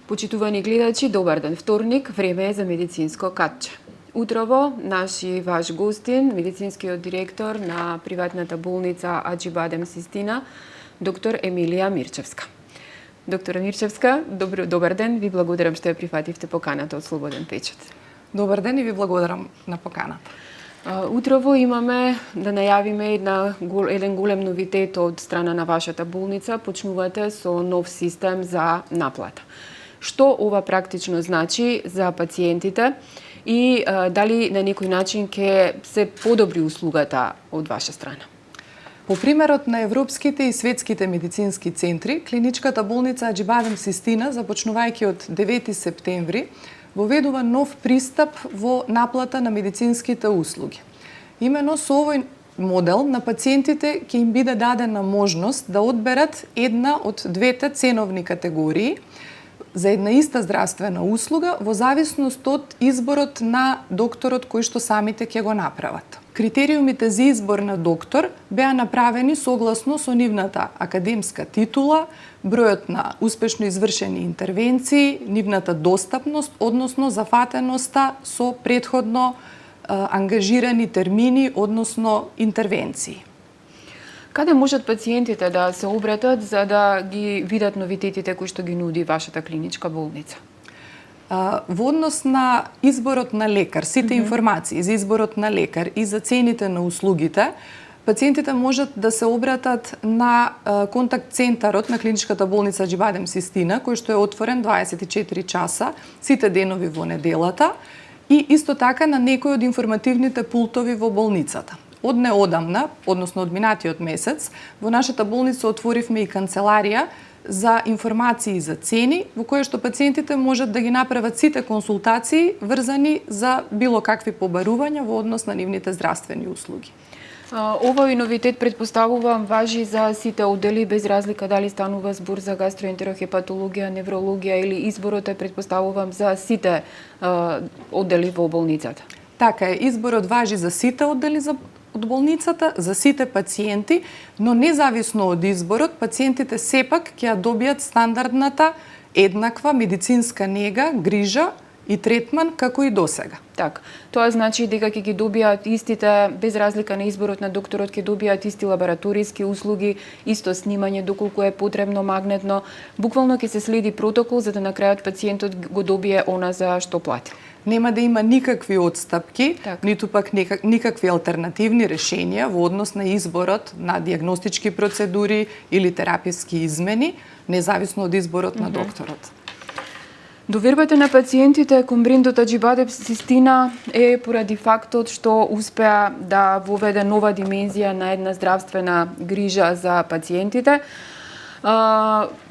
Почитувани гледачи, добар ден. Вторник, време е за медицинско катче. Утрово, наши ваш гостин, медицинскиот директор на приватната болница Аџибадем Систина, доктор Емилија Мирчевска. Доктор Мирчевска, добар ден, ви благодарам што ја прифативте поканата од Слободен печат. Добар ден и ви благодарам на поканата. Утрово имаме да најавиме еден голем новитет од страна на вашата болница. Почнувате со нов систем за наплата. Што ова практично значи за пациентите и дали на некој начин ќе се подобри услугата од ваша страна? По примерот на европските и светските медицински центри, клиничката болница Аџибадем Систина, започнувајќи од 9 септември, воведува нов пристап во наплата на медицинските услуги. Имено со овој модел на пациентите ќе им биде дадена можност да одберат една од двете ценовни категории за една иста здравствена услуга во зависност од изборот на докторот кој што самите ќе го направат. Критериумите за избор на доктор беа направени согласно со нивната академска титула, бројот на успешно извршени интервенции, нивната достапност, односно зафатеноста со претходно ангажирани термини, односно интервенции. Каде можат пациентите да се обратат за да ги видат новитетите кои што ги нуди вашата клиничка болница? Во однос на изборот на лекар, сите информации за изборот на лекар и за цените на услугите, пациентите можат да се обратат на контакт центарот на клиничката болница Аџибадем Систина, кој што е отворен 24 часа, сите денови во неделата, и исто така на некој од информативните пултови во болницата. Од неодамна, односно од минатиот месец, во нашата болница отворивме и канцеларија за информации за цени, во која што пациентите можат да ги направат сите консултации врзани за било какви побарувања во однос на нивните здравствени услуги. Овој новитет, предпоставувам, важи за сите оддели без разлика дали станува збор за гастроентерохепатологија, неврологија или изборот е, предпоставувам, за сите оддели во болницата. Така е, изборот важи за сите оддели од болницата, за сите пациенти, но независно од изборот, пациентите сепак ќе ја добијат стандардната еднаква медицинска нега, грижа и третман како и досега. Така. Тоа значи дека ќе ги добијат истите, без разлика на изборот на докторот, ќе добијат исти лабораториски услуги, исто снимање доколку е потребно, магнетно. Буквално ќе се следи протокол за да на крајот пациентот го добие она за што плати. Нема да има никакви отстапки, ниту пак никакви алтернативни решенија во однос на изборот на дијагностички процедури или тераписки измени, независно од изборот на докторот. Довербата на пациентите кон брендот Аџибадем Систина е поради фактот што успеа да воведе нова димензија на една здравствена грижа за пациентите.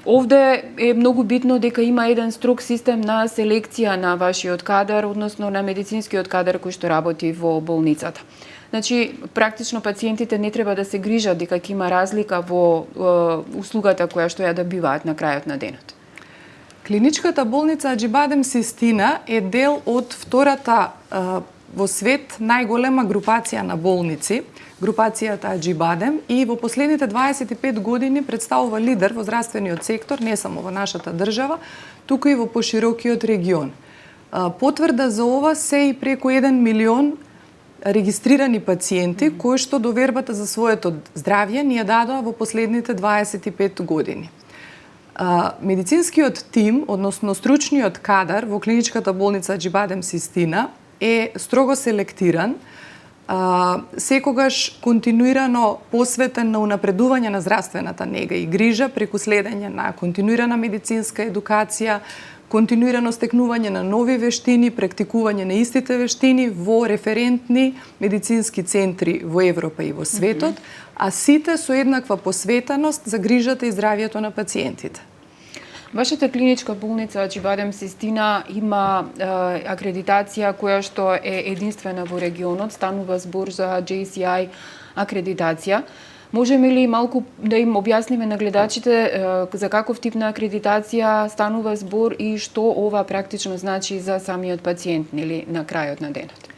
Овде е многу битно дека има еден строг систем на селекција на вашиот кадар, односно на медицинскиот кадар кој што работи во болницата. Значи, практично пациентите не треба да се грижат дека ќе има разлика во услугата која што ја добиваат на крајот на денот. Клиничката болница Аџибадем Систина е дел од втората во свет најголема групација на болници, групацијата Аџибадем, и во последните 25 години представува лидер во здравствениот сектор, не само во нашата држава, туку и во поширокиот регион. Потврда за ова се и преку 1 милион регистрирани пациенти кои што довербата за своето здравје ни ја дадоа во последните 25 години. Медицинскиот тим, односно стручниот кадар во клиничката болница Аџибадем Систина е строго селектиран, секогаш континуирано посветен на унапредување на здравствената нега и грижа преку следење на континуирана медицинска едукација, континуирано стекнување на нови вештини, практикување на истите вештини во референтни медицински центри во Европа и во светот, а сите со еднаква посветеност за грижата и здравјето на пациентите. Вашата клиничка болница Аџибадем Систина има акредитација која што е единствена во регионот, станува збор за JCI акредитација. Можеме ли малку да им објасниме на гледачите за каков тип на акредитација станува збор и што ова практично значи за самиот пациент или на крајот на денот?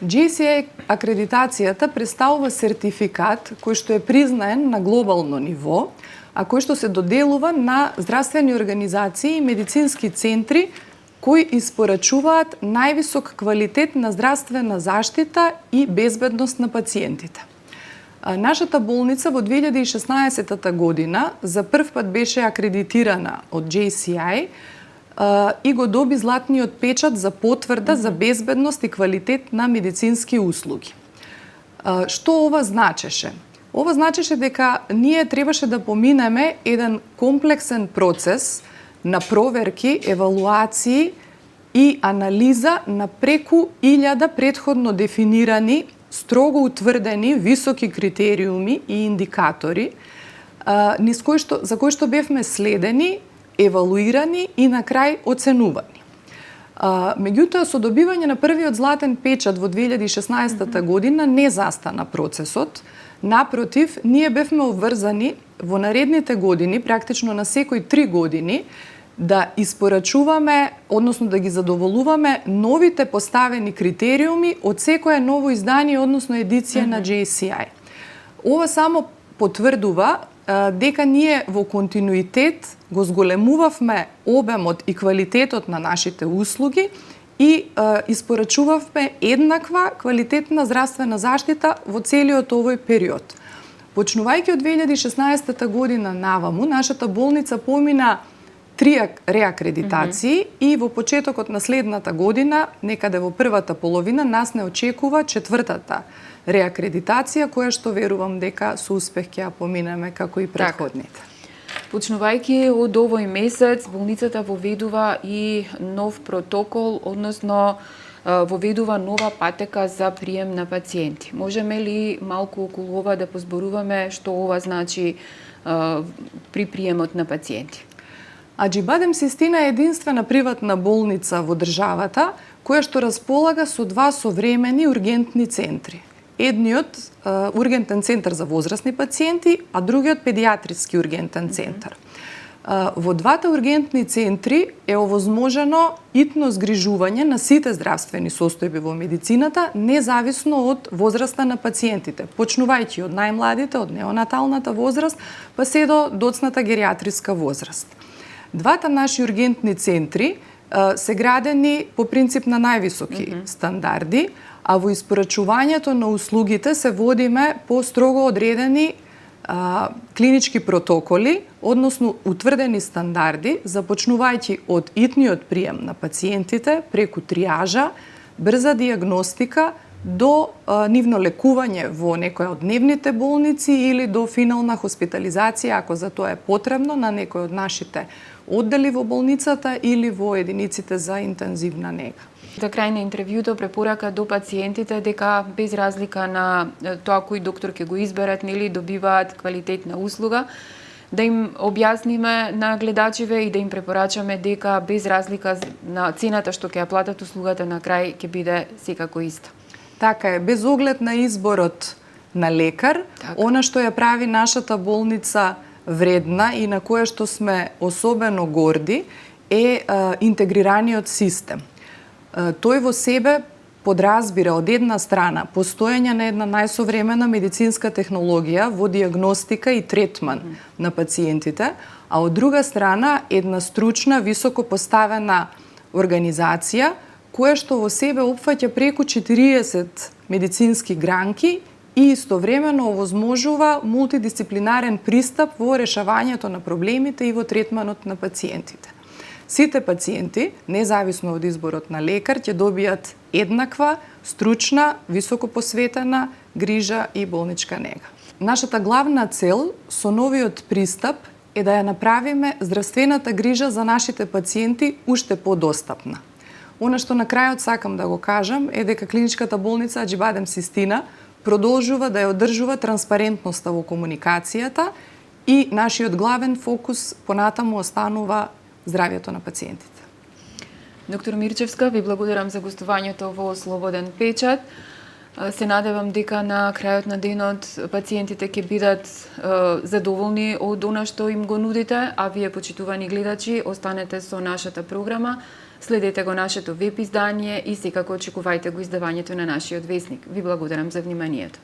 JCI акредитацијата представува сертификат кој што е признаен на глобално ниво, а кој што се доделува на здравствени организации и медицински центри кои испорачуваат највисок квалитет на здравствена заштита и безбедност на пациентите. Нашата болница во 2016 година за прв пат беше акредитирана од JCI и го доби златниот печат за потврда за безбедност и квалитет на медицински услуги. Што ова значеше? Ова значеше дека ние требаше да поминеме еден комплексен процес на проверки, евалуации и анализа на преку 1000 претходно дефинирани, строго утврдени, високи критериуми и индикатори, за кои што бевме следени, евалуирани и на крај оценувани. Меѓутоа, со добивање на првиот златен печат во 2016 година не застана процесот. Напротив, ние бевме обврзани во наредните години, практично на секои 3 години, да испорачуваме, односно да ги задоволуваме новите поставени критериуми од секое ново издание, односно едиција на JCI. Ова само потврдува дека ние во континуитет го зголемувавме обемот и квалитетот на нашите услуги и испорачувавме еднаква квалитетна здравствена заштита во целиот овој период. Почнувајќи од 2016 година наваму, нашата болница помина 3 реакредитации и во почетокот на следната година, некаде во првата половина, нас не очекува 4-та реакредитација, која што верувам дека со успех ќе ја поминеме како и претходните. Почнувајќи од овој месец, болницата воведува и нов протокол, односно воведува нова патека за прием на пациенти. Можеме ли малку околу ова да позборуваме што ова значи при приемот на пациенти? Аџибадем Систина е единствена приватна болница во државата која што располага со 2 современи ургентни центри. Едниот ургентен центар за возрастни пациенти, а другиот педијатриски ургентен центар. Во двата ургентни центри е овозможено итно згрижување на сите здравствени состојби во медицината, независно од возраста на пациентите, почнувајќи од најмладите, од неонаталната возраст, па се до доцната геријатриска возраст. Двата наши ургентни центри се градени по принцип на највисоки стандарди, а во испорачувањето на услугите се водиме по строго одредени клинички протоколи, односно утврдени стандарди, започнувајќи од итниот прием на пациентите, преку триажа, брза диагностика, до нивно лекување во некоја од дневните болници или до финална хоспитализација, ако за тоа е потребно, на некој од нашите оддели во болницата или во единиците за интензивна нега. За крај на интервјуто препорака до пациентите дека без разлика на тоа кој доктор ќе го изберат, нели добиваат квалитетна услуга, да им објасниме на гледачиве и да им препорачаме дека без разлика на цената што ќе ја платат услугата, на крај ќе биде секако иста. Така е, без оглед на изборот на лекар, она што ја прави нашата болница вредна и на која што сме особено горди е интегрираниот систем. Тој во себе подразбира од една страна постоење на една најсовремена медицинска технологија во диагностика и третман на пациентите, а од друга страна една стручна, високо поставена организација која што во себе опфаќа преку 40 медицински гранки и истовремено овозможува мултидисциплинарен пристап во решавањето на проблемите и во третманот на пациентите. Сите пациенти, независно од изборот на лекар, ќе добијат еднаква, стручна, високо посветена грижа и болничка нега. Нашата главна цел со новиот пристап е да ја направиме здравствената грижа за нашите пациенти уште подостапна. Она што на крајот сакам да го кажам е дека клиничката болница Аџибадем Систина продолжува да ја одржува транспарентноста во комуникацијата и нашиот главен фокус понатаму останува здравјето на пациентите. Доктор Мирчевска, ви благодарам за гостувањето во Слободен печат. Се надевам дека на крајот на денот пациентите ќе бидат задоволни од она што им го нудите, а вие, почитувани гледачи, останете со нашата програма, следете го нашето веб издание и секако очекувајте го издавањето на нашиот весник. Ви благодарам за вниманието.